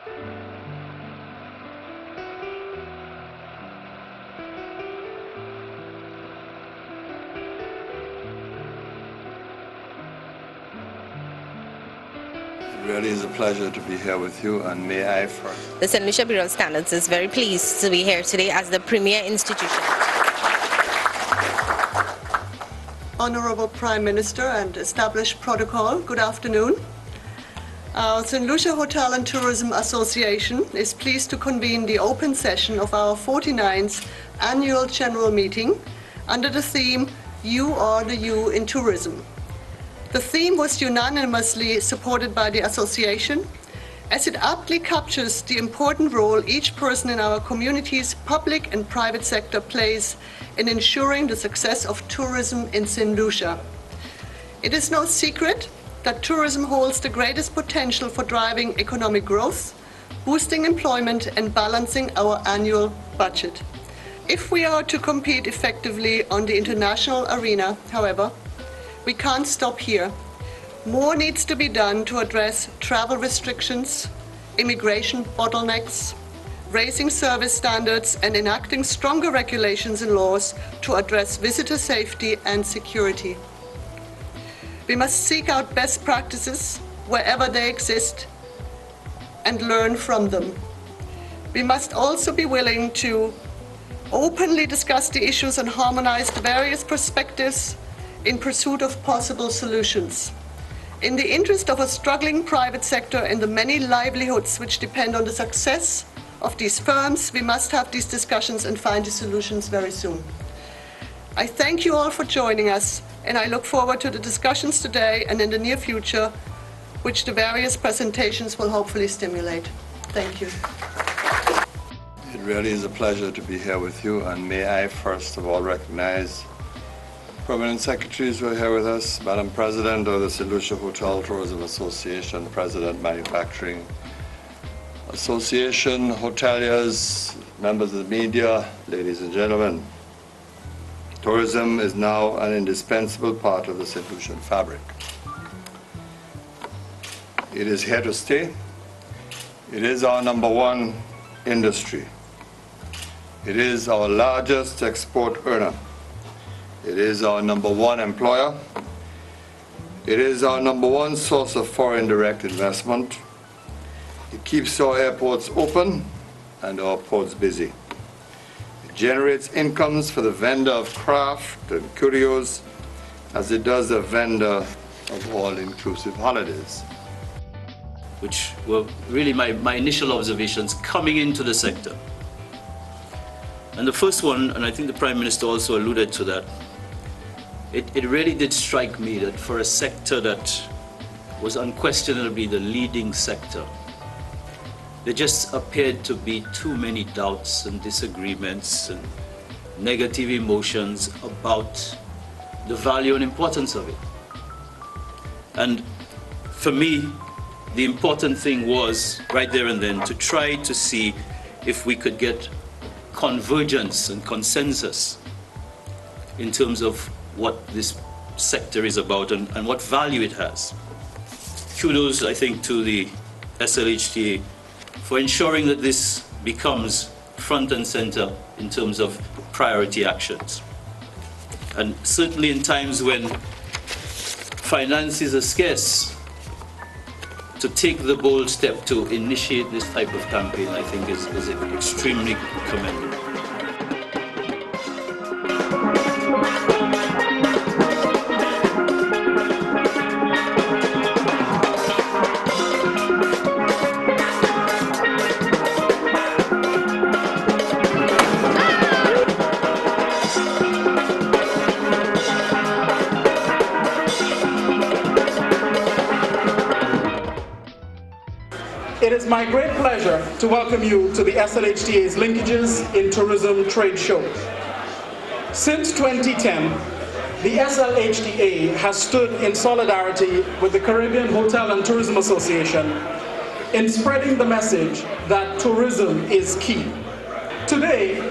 It really is a pleasure to be here with you, and may I first. The St. Lucia Bureau of Standards is very pleased to be here today as the premier institution. Honorable Prime Minister and established protocol, good afternoon. St. Lucia Hotel and Tourism Association is pleased to convene the open session of our 49th annual general meeting under the theme, You Are the You in Tourism. The theme was unanimously supported by the association, as it aptly captures the important role each person in our community's public and private sector plays in ensuring the success of tourism in St. Lucia. It is no secret that tourism holds the greatest potential for driving economic growth, boosting employment, and balancing our annual budget. If we are to compete effectively on the international arena, however, we can't stop here. More needs to be done to address travel restrictions, immigration bottlenecks, raising service standards, and enacting stronger regulations and laws to address visitor safety and security. We must seek out best practices wherever they exist and learn from them. We must also be willing to openly discuss the issues and harmonize the various perspectives in pursuit of possible solutions. In the interest of a struggling private sector and the many livelihoods which depend on the success of these firms, we must have these discussions and find the solutions very soon. I thank you all for joining us, and I look forward to the discussions today and in the near future, which the various presentations will hopefully stimulate. Thank you. It really is a pleasure to be here with you, and may I first of all recognize Permanent Secretaries who are here with us, Madam President of the St. Lucia Hotel Tourism Association, President Manufacturing Association, hoteliers, members of the media, ladies and gentlemen. Tourism is now an indispensable part of the St. Lucian fabric. It is here to stay. It is our #1 industry. It is our largest export earner. It is our #1 employer. It is our #1 source of foreign direct investment. It keeps our airports open and our ports busy. It generates incomes for the vendor of craft and curios, as it does the vendor of all-inclusive holidays. Which were really my initial observations coming into the sector. And the first one, and I think the Prime Minister also alluded to that, it really did strike me that for a sector that was unquestionably the leading sector, there just appeared to be too many doubts and disagreements and negative emotions about the value and importance of it. And for me, the important thing was, right there and then, to try to see if we could get convergence and consensus in terms of what this sector is about and what value it has. Kudos, I think, to the SLHTA for ensuring that this becomes front and center in terms of priority actions. And certainly in times when finances are scarce, to take the bold step to initiate this type of campaign, I think is extremely commendable. It is my great pleasure to welcome you to the SLHTA's Linkages in Tourism Trade Show. Since 2010, the SLHTA has stood in solidarity with the Caribbean Hotel and Tourism Association in spreading the message that tourism is key. Today,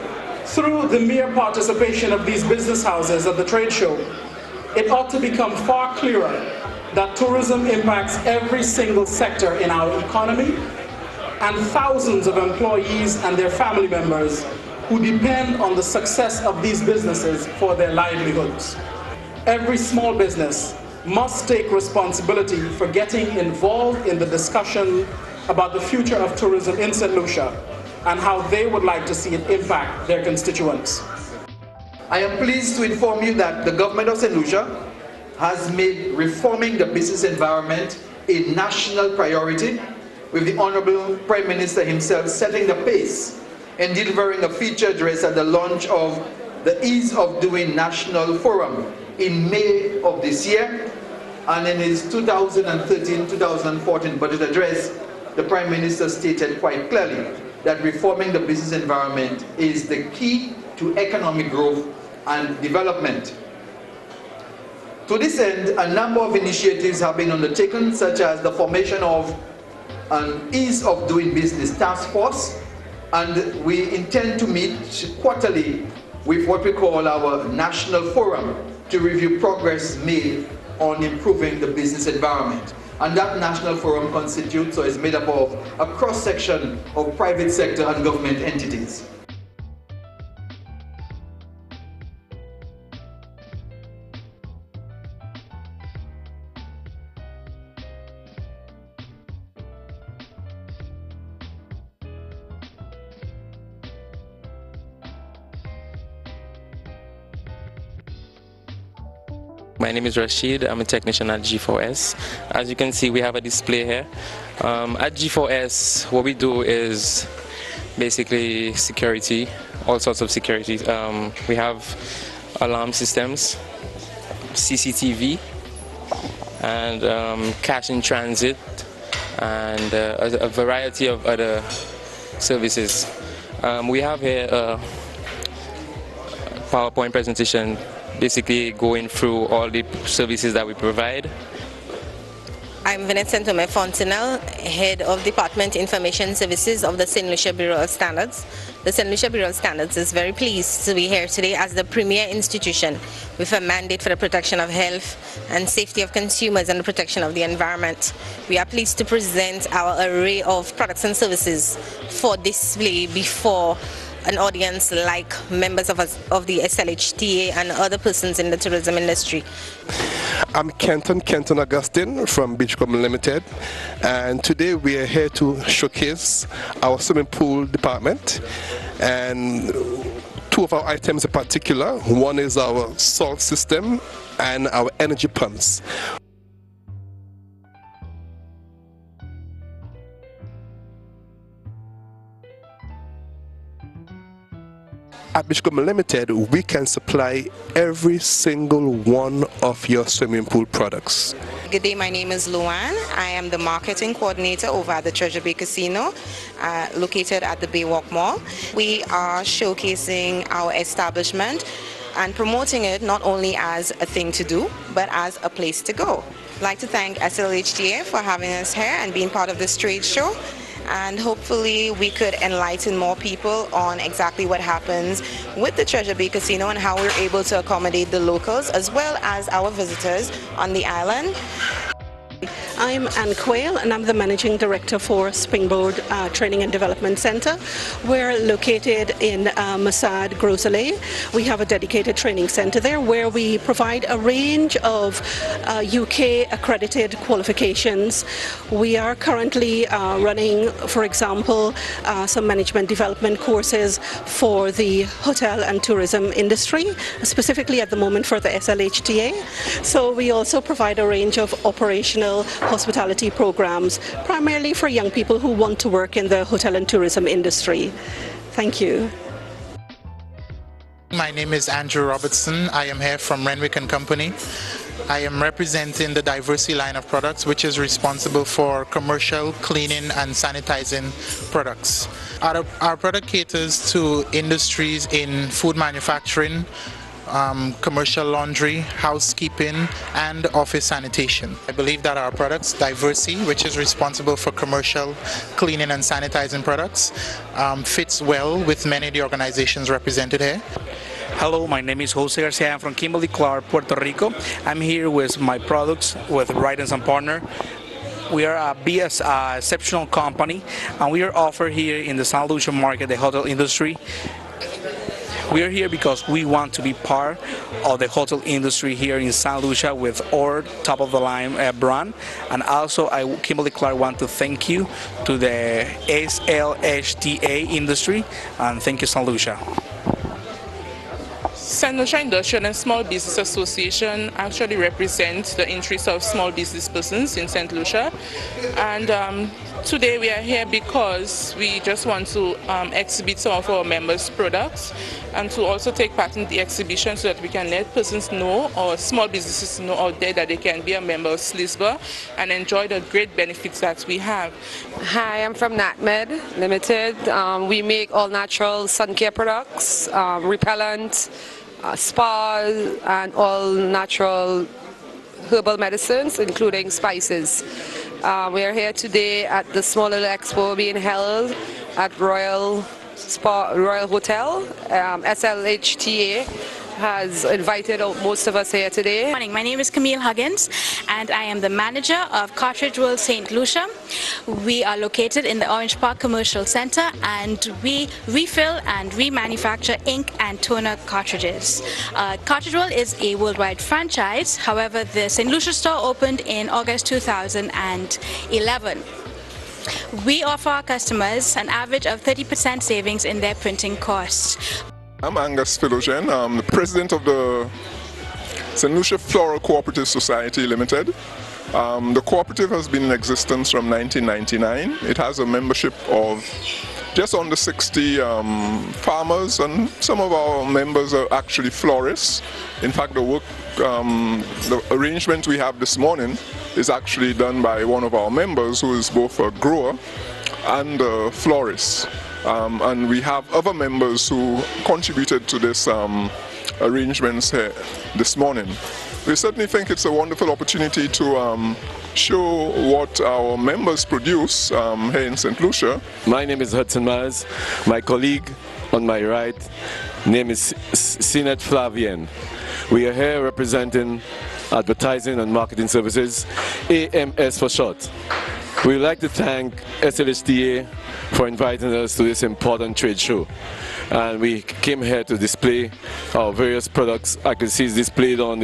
through the mere participation of these business houses at the trade show, it ought to become far clearer that tourism impacts every single sector in our economy, and thousands of employees and their family members who depend on the success of these businesses for their livelihoods. Every small business must take responsibility for getting involved in the discussion about the future of tourism in St. Lucia and how they would like to see it impact their constituents. I am pleased to inform you that the government of St. Lucia has made reforming the business environment a national priority, with the Honorable Prime Minister himself setting the pace in delivering a feature address at the launch of the Ease of Doing National Forum in May of this year. And in his 2013-2014 budget address, the Prime Minister stated quite clearly that reforming the business environment is the key to economic growth and development. To this end, a number of initiatives have been undertaken, such as the formation of an Ease of Doing Business task force, and we intend to meet quarterly with what we call our National Forum to review progress made on improving the business environment. And that National Forum constitutes or is made up of a cross-section of private sector and government entities. My name is Rashid. I'm a technician at G4S. As you can see, we have a display here. At G4S, what we do is basically security, all sorts of security. We have alarm systems, CCTV, and cash in transit, and a variety of other services. We have here a PowerPoint presentation basically going through all the services that we provide. I'm Vincent Fontenelle, Head of Department Information Services of the St. Lucia Bureau of Standards. The St. Lucia Bureau of Standards is very pleased to be here today as the premier institution with a mandate for the protection of health and safety of consumers and the protection of the environment. We are pleased to present our array of products and services for display before an audience like members of the SLHTA and other persons in the tourism industry. I'm Kenton Augustine from Beachcomb Limited, and today we are here to showcase our swimming pool department, and two of our items in particular. One is our salt system and our energy pumps. At Beachcomb Limited, we can supply every single one of your swimming pool products. Good day, my name is Luan. I am the marketing coordinator over at the Treasure Bay Casino, located at the Baywalk Mall. We are showcasing our establishment and promoting it not only as a thing to do, but as a place to go. I'd like to thank SLHTA for having us here and being part of this trade show. And hopefully we could enlighten more people on exactly what happens with the Treasure Bay Casino and how we're able to accommodate the locals as well as our visitors on the island. I'm Ann Quayle, and I'm the Managing Director for Springboard Training and Development Center. We're located in Masad, Grosley. We have a dedicated training center there where we provide a range of UK accredited qualifications. We are currently running, for example, some management development courses for the hotel and tourism industry, specifically at the moment for the SLHTA. So we also provide a range of operational hospitality programs, primarily for young people who want to work in the hotel and tourism industry. Thank you. My name is Andrew Robertson. I am here from Renwick & Company. I am representing the Diversity line of products, which is responsible for commercial cleaning and sanitizing products. Our product caters to industries in food manufacturing, commercial laundry, housekeeping, and office sanitation. I believe that our products, Diversity, which is responsible for commercial cleaning and sanitizing products, fits well with many of the organizations represented here. Hello, my name is Jose Garcia. I'm from Kimberly-Clark, Puerto Rico. I'm here with my products with Wright & Son Partner. We are a BS exceptional company, and we are offered here in the St. Lucia market, the hotel industry. We are here because we want to be part of the hotel industry here in St. Lucia with our top-of-the-line brand. And also, I, Kimberly Clark, want to thank you to the SLHTA industry, and thank you, St. Lucia. St. Lucia Industrial and Small Business Association actually represents the interests of small business persons in St. Lucia. And today we are here because we just want to exhibit some of our members' products and to also take part in the exhibition so that we can let persons know, or small businesses know out there, that they can be a member of SLHTA and enjoy the great benefits that we have. Hi, I'm from NatMed Limited. We make all natural sun care products, repellent, spas, and all natural herbal medicines, including spices. We are here today at the Small Little Expo being held at Royal Hotel. SLHTA has invited most of us here today. Good morning. My name is Camille Huggins, and I am the manager of Cartridge World St. Lucia. We are located in the Orange Park Commercial Center, and we refill and remanufacture ink and toner cartridges. Cartridge World is a worldwide franchise. However, the St. Lucia store opened in August 2011. We offer our customers an average of 30% savings in their printing costs. I'm Angus Philogen. I'm the president of the St. Lucia Floral Cooperative Society Limited. The cooperative has been in existence from 1999. It has a membership of just under 60 farmers, and some of our members are actually florists. In fact, the arrangement we have this morning is actually done by one of our members who is both a grower and a florist. And we have other members who contributed to this arrangements here this morning. We certainly think it's a wonderful opportunity to show what our members produce here in St. Lucia. My name is Hudson Miles. My colleague on my right, name is Sinet Flavien. We are here representing Advertising and Marketing Services, AMS for short. We would like to thank SLHTA for inviting us to this important trade show. And we came here to display our various products. I can see it's displayed on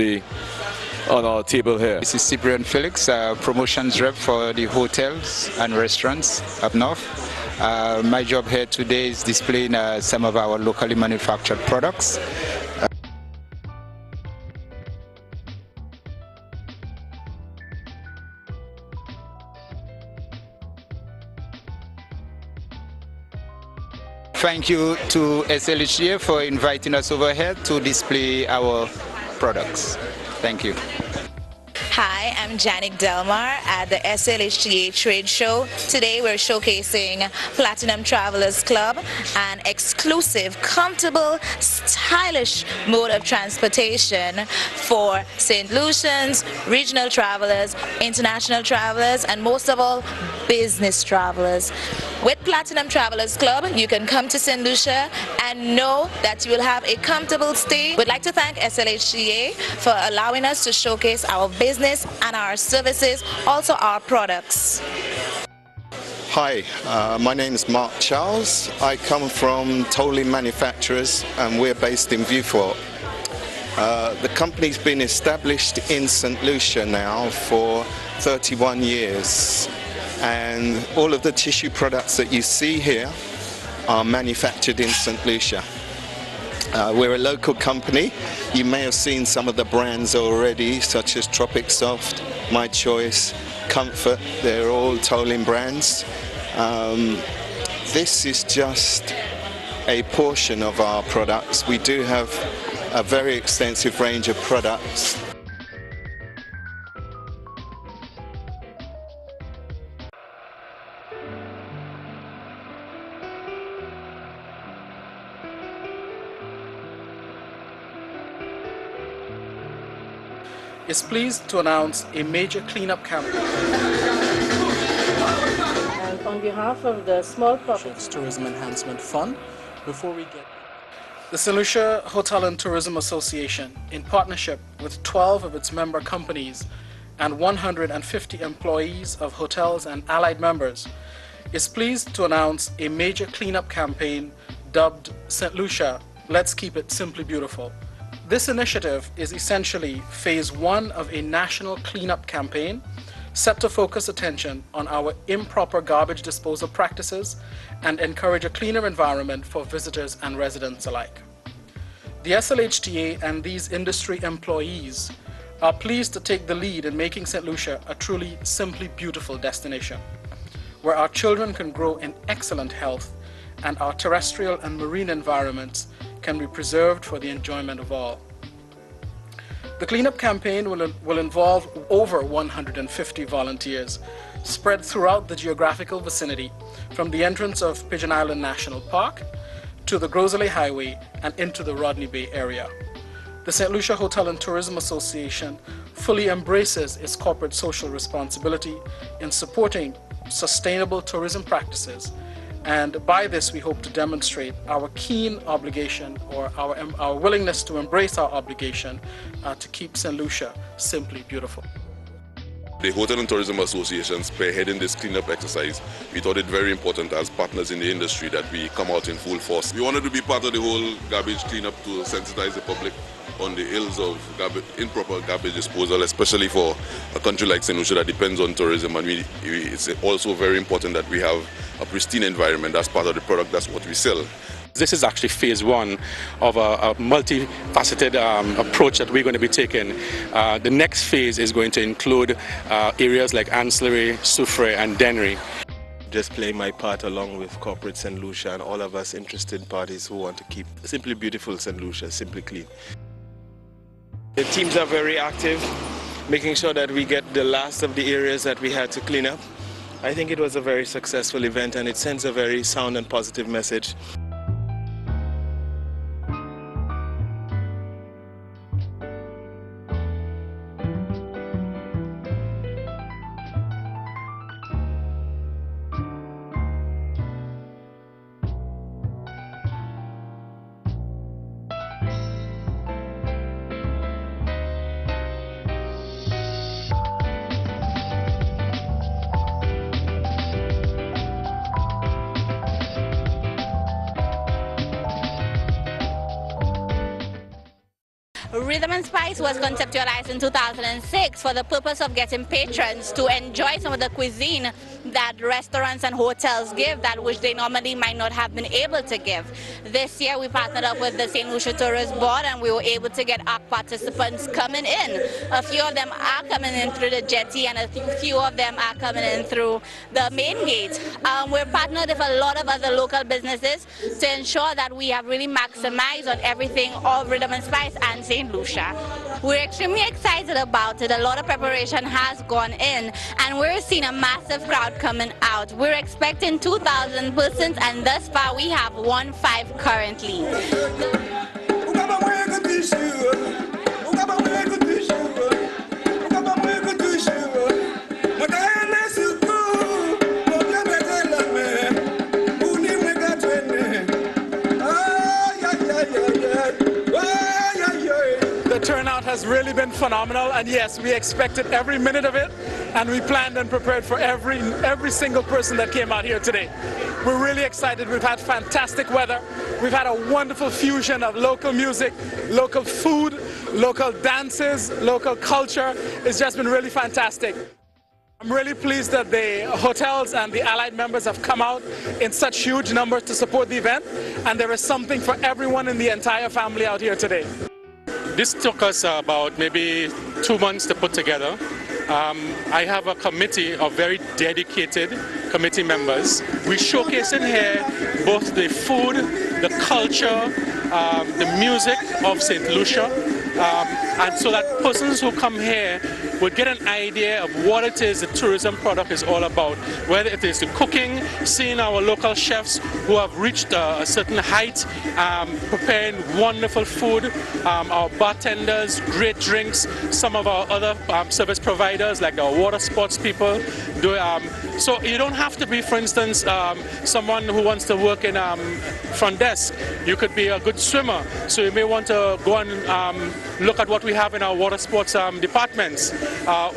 our table here. This is Cyprian Felix, promotions rep for the hotels and restaurants up north. My job here today is displaying some of our locally manufactured products. Thank you to SLHTA for inviting us over here to display our products. Thank you. Hi, I'm Janik Delmar at the SLHTA trade show. Today we're showcasing Platinum Travelers Club, an exclusive, comfortable, stylish mode of transportation for St. Lucians, regional travelers, international travelers, and most of all, business travelers. With Platinum Travelers Club, you can come to St. Lucia and know that you will have a comfortable stay. We'd like to thank SLHTA for allowing us to showcase our business and our services, also our products. Hi, my name is Mark Charles. I come from Tolling Manufacturers, and we're based in Vieux-Fort. The company's been established in St. Lucia now for 31 years. And all of the tissue products that you see here are manufactured in St. Lucia. We're a local company. You may have seen some of the brands already, such as Tropic Soft, My Choice, Comfort. They're all Tolling brands. This is just a portion of our products. We do have a very extensive range of products. Is pleased to announce a major cleanup campaign. And on behalf of the Small Profits Tourism Enhancement Fund, before we get the St. Lucia Hotel and Tourism Association, in partnership with 12 of its member companies, and 150 employees of hotels and allied members, is pleased to announce a major cleanup campaign dubbed St. Lucia, Let's Keep It Simply Beautiful. This initiative is essentially phase one of a national cleanup campaign set to focus attention on our improper garbage disposal practices and encourage a cleaner environment for visitors and residents alike. The SLHTA and these industry employees are pleased to take the lead in making St. Lucia a truly simply beautiful destination, where our children can grow in excellent health and our terrestrial and marine environments can be preserved for the enjoyment of all. The cleanup campaign will involve over 150 volunteers spread throughout the geographical vicinity, from the entrance of Pigeon Island National Park to the Gros Islet Highway and into the Rodney Bay area. The St. Lucia Hotel and Tourism Association fully embraces its corporate social responsibility in supporting sustainable tourism practices, and by this we hope to demonstrate our keen obligation, or our willingness to embrace our obligation to keep St. Lucia simply beautiful. The Hotel and Tourism Association spearheading this cleanup exercise, we thought it very important as partners in the industry that we come out in full force. We wanted to be part of the whole garbage cleanup to sensitize the public on the ills of improper garbage disposal, especially for a country like St. Lucia that depends on tourism. And it's also very important that we have a pristine environment. That's part of the product, that's what we sell. This is actually phase one of a multifaceted approach that we're going to be taking. The next phase is going to include areas like ancillary, soufre and dennery. Just playing my part along with corporate St. Lucia and all of us interested parties who want to keep simply beautiful St. Lucia, simply clean. The teams are very active, making sure that we get the last of the areas that we had to clean up. I think it was a very successful event and it sends a very sound and positive message. Rhythm and Spice was conceptualized in 2006 for the purpose of getting patrons to enjoy some of the cuisine that restaurants and hotels give, that which they normally might not have been able to give. This year we partnered up with the St. Lucia Tourist Board and we were able to get our participants coming in. A few of them are coming in through the jetty and a few of them are coming in through the main gate. We're partnered with a lot of other local businesses to ensure that we have really maximized on everything of Rhythm and Spice and St. Lucia. We're extremely excited about it. A lot of preparation has gone in and we're seeing a massive crowd coming out. We're expecting 2,000 persons and thus far we have 1,500 currently. The turnout has really been phenomenal, and yes, we expected every minute of it, and we planned and prepared for every single person that came out here today. We're really excited. We've had fantastic weather. We've had a wonderful fusion of local music, local food, local dances, local culture. It's just been really fantastic. I'm really pleased that the hotels and the allied members have come out in such huge numbers to support the event, and there is something for everyone in the entire family out here today. This took us about maybe 2 months to put together. I have a committee of very dedicated committee members. We're showcasing here both the food, the culture, the music of St. Lucia, and so that persons who come here would get an idea of what it is the tourism product is all about, whether it is the cooking, seeing our local chefs who have reached a certain height, preparing wonderful food, our bartenders, great drinks, some of our other service providers like our water sports people do so you don't have to be, for instance, someone who wants to work in front desk. You could be a good swimmer, so you may want to go and look at what we have in our water sports departments,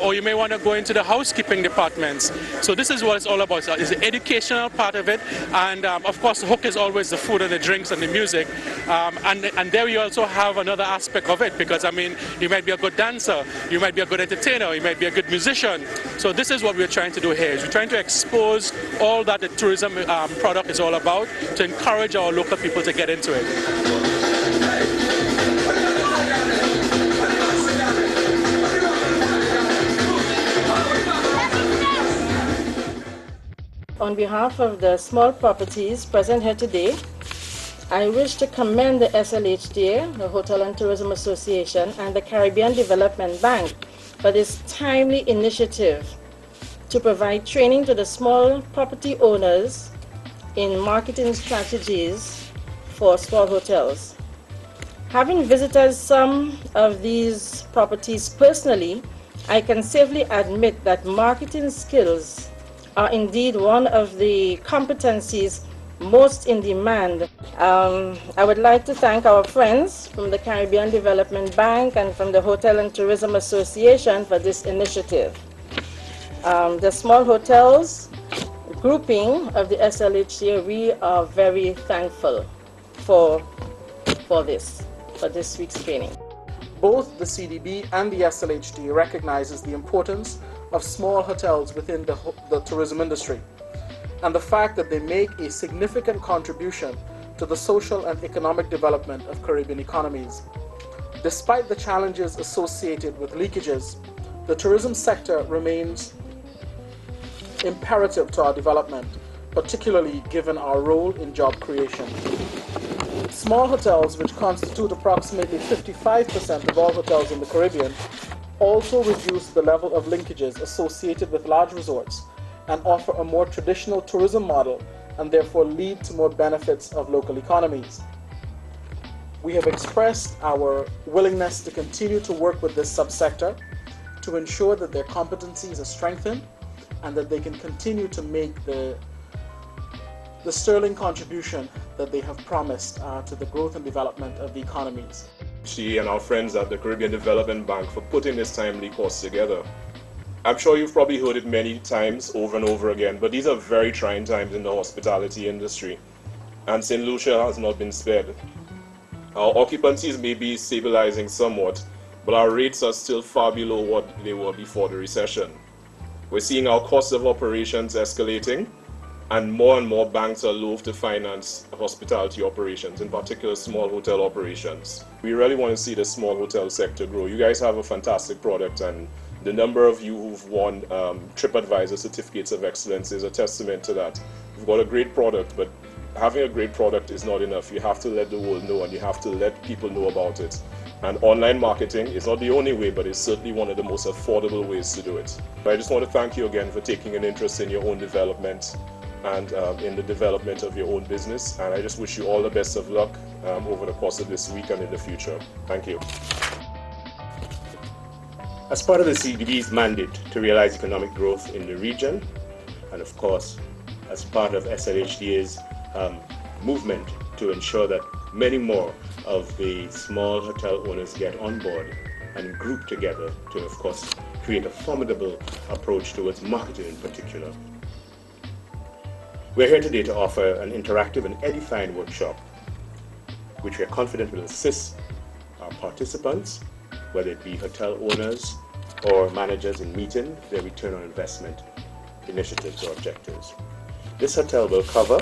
or you may want to go into the housekeeping departments. So this is what it's all about. So it's the educational part of it, and of course the hook is always the food and the drinks and the music, and there you also have another aspect of it, because I mean, you might be a good dancer, you might be a good entertainer, you might be a good musician. So this is what we're trying to do here, is we're trying to expose all that the tourism product is all about, to encourage our local people to get into it. On behalf of the small properties present here today, I wish to commend the SLHTA, the Hotel and Tourism Association, and the Caribbean Development Bank for this timely initiative to provide training to the small property owners in marketing strategies for small hotels. Having visited some of these properties personally, I can safely admit that marketing skills are indeed one of the competencies most in demand. I would like to thank our friends from the Caribbean Development Bank and from the Hotel and Tourism Association for this initiative. The small hotels grouping of the SLHTA, we are very thankful for this week's training. Both the CDB and the SLHTA recognizes the importance of small hotels within the tourism industry, and the fact that they make a significant contribution to the social and economic development of Caribbean economies. Despite the challenges associated with leakages, the tourism sector remains imperative to our development, particularly given our role in job creation. Small hotels, which constitute approximately 55% of all hotels in the Caribbean, also reduce the level of linkages associated with large resorts and offer a more traditional tourism model, and therefore lead to more benefits of local economies. We have expressed our willingness to continue to work with this subsector to ensure that their competencies are strengthened and that they can continue to make the sterling contribution that they have promised to the growth and development of the economies. She and our friends at the Caribbean Development Bank for putting this timely course together. I'm sure you've probably heard it many times over and over again, but these are very trying times in the hospitality industry, and St. Lucia has not been spared. Our occupancies may be stabilizing somewhat, but our rates are still far below what they were before the recession. We're seeing our costs of operations escalating, and more banks are loath to finance hospitality operations, in particular small hotel operations. We really want to see the small hotel sector grow. You guys have a fantastic product, and the number of you who've won TripAdvisor certificates of excellence is a testament to that. We've got a great product, but having a great product is not enough. You have to let the world know, and you have to let people know about it. And online marketing is not the only way, but it's certainly one of the most affordable ways to do it. But I just want to thank you again for taking an interest in your own development and in the development of your own business. And I just wish you all the best of luck over the course of this week and in the future. Thank you. As part of the CDB's mandate to realize economic growth in the region, and of course, as part of SLHTA's movement to ensure that many more of the small hotel owners get on board and group together to, of course, create a formidable approach towards marketing in particular. We're here today to offer an interactive and edifying workshop, which we are confident will assist our participants, whether it be hotel owners or managers, in meeting their return on investment initiatives or objectives. This hotel will cover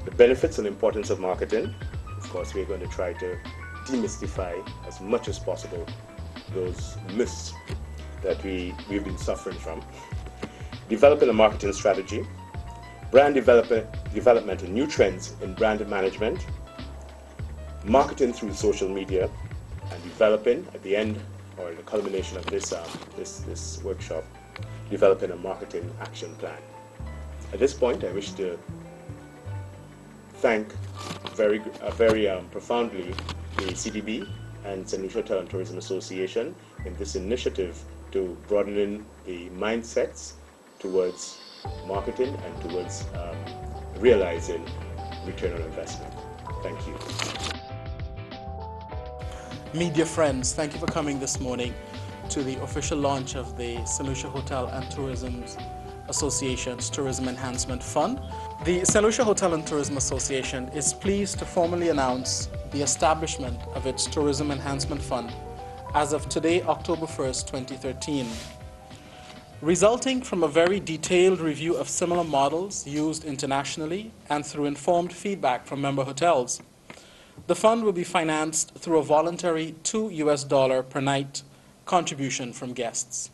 the benefits and importance of marketing. Of course, we're going to try to demystify as much as possible those myths that we've been suffering from. Developing a marketing strategy, brand development and new trends in brand management, marketing through social media, and developing at the end or the culmination of this workshop, developing a marketing action plan. At this point, I wish to thank very profoundly the CDB and St. Lucia Hotel and Tourism Association in this initiative to broadening the mindsets towards marketing and towards realizing return on investment. Thank you. Media friends, thank you for coming this morning to the official launch of the St. Lucia Hotel and Tourism Association's Tourism Enhancement Fund. The St. Lucia Hotel and Tourism Association is pleased to formally announce the establishment of its Tourism Enhancement Fund as of today, October 1st, 2013. Resulting from a very detailed review of similar models used internationally and through informed feedback from member hotels, the fund will be financed through a voluntary $2 per night contribution from guests.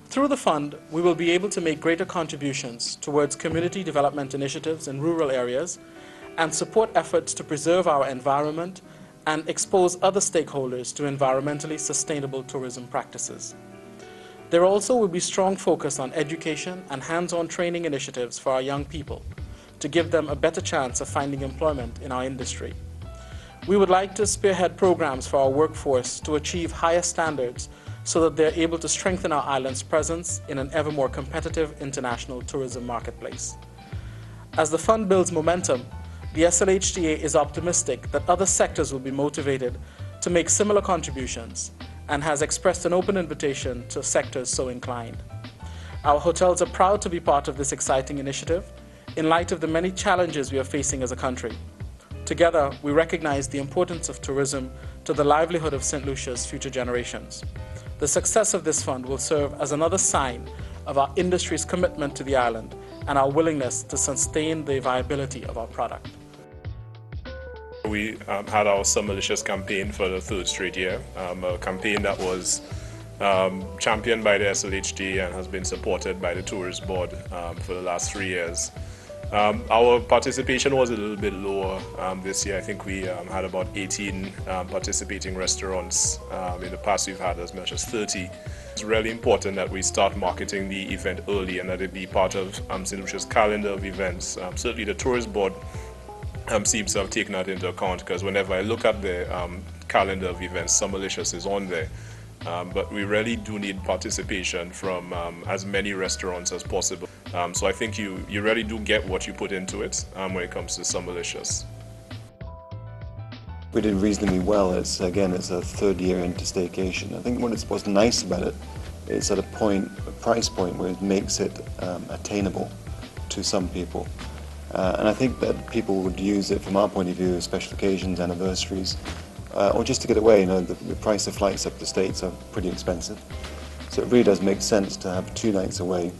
Through the fund, we will be able to make greater contributions towards community development initiatives in rural areas and support efforts to preserve our environment and expose other stakeholders to environmentally sustainable tourism practices. There also will be strong focus on education and hands-on training initiatives for our young people to give them a better chance of finding employment in our industry. We would like to spearhead programs for our workforce to achieve higher standards so that they're able to strengthen our island's presence in an ever more competitive international tourism marketplace. As the fund builds momentum, the SLHTA is optimistic that other sectors will be motivated to make similar contributions and has expressed an open invitation to sectors so inclined. Our hotels are proud to be part of this exciting initiative in light of the many challenges we are facing as a country. Together, we recognize the importance of tourism to the livelihood of St. Lucia's future generations. The success of this fund will serve as another sign of our industry's commitment to the island and our willingness to sustain the viability of our product. We had our Summerlicious campaign for the third straight year, a campaign that was championed by the SLHTA and has been supported by the Tourist Board for the last 3 years. Our participation was a little bit lower this year. I think we had about 18 participating restaurants. In the past we've had as much as 30. It's really important that we start marketing the event early and that it be part of St. Lucia's calendar of events. Certainly the Tourist Board seems to have taken that into account, because whenever I look at the calendar of events, Summerlicious is on there. But we really do need participation from as many restaurants as possible. So I think you really do get what you put into it when it comes to Summerlicious. We did reasonably well. It's a third year into staycation. I think what's nice about it, it's at a price point where it makes it attainable to some people. And I think that people would use it from our point of view, special occasions, anniversaries, or just to get away. You know, the price of flights up to the States are pretty expensive. So it really does make sense to have 2 nights away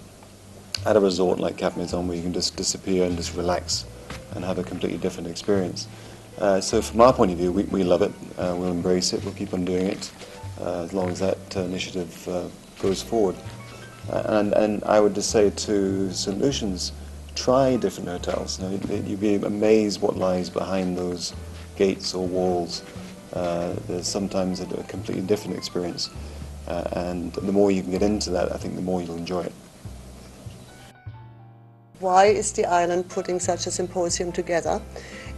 at a resort like Cap Maison, where you can just disappear and just relax and have a completely different experience. So from our point of view, we love it. We'll embrace it. We'll keep on doing it as long as that initiative goes forward. And I would just say to St. Lucians, try different hotels. You know, you'd be amazed what lies behind those gates or walls. There's sometimes a completely different experience. And the more you can get into that, I think the more you'll enjoy it. Why is the island putting such a symposium together?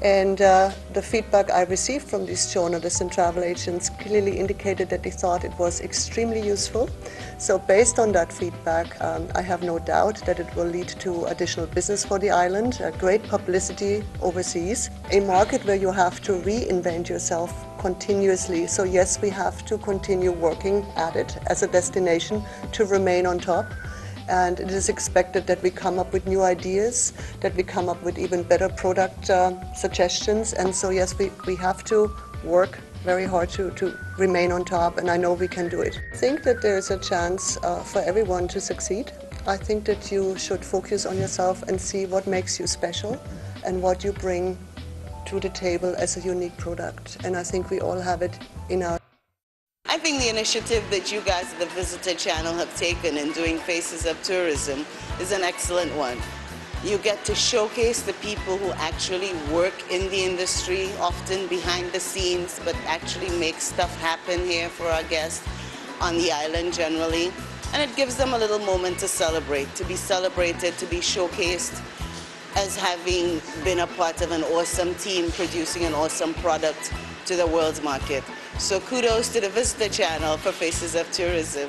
And the feedback I received from these journalists and travel agents clearly indicated that they thought it was extremely useful. So based on that feedback, I have no doubt that it will lead to additional business for the island, great publicity overseas, a market where you have to reinvent yourself continuously. So yes, we have to continue working at it as a destination to remain on top. And it is expected that we come up with new ideas, that we come up with even better product suggestions. And so yes, we have to work very hard to remain on top, and I know we can do it. I think that there's a chance for everyone to succeed. I think that you should focus on yourself and see what makes you special and what you bring to the table as a unique product. And I think we all have it in our... I think the initiative that you guys at the Visitor Channel have taken in doing Faces of Tourism is an excellent one. You get to showcase the people who actually work in the industry, often behind the scenes, but actually make stuff happen here for our guests on the island generally. And it gives them a little moment to celebrate, to be celebrated, to be showcased as having been a part of an awesome team producing an awesome product to the world's market. So kudos to the Visitor Channel for Faces of Tourism.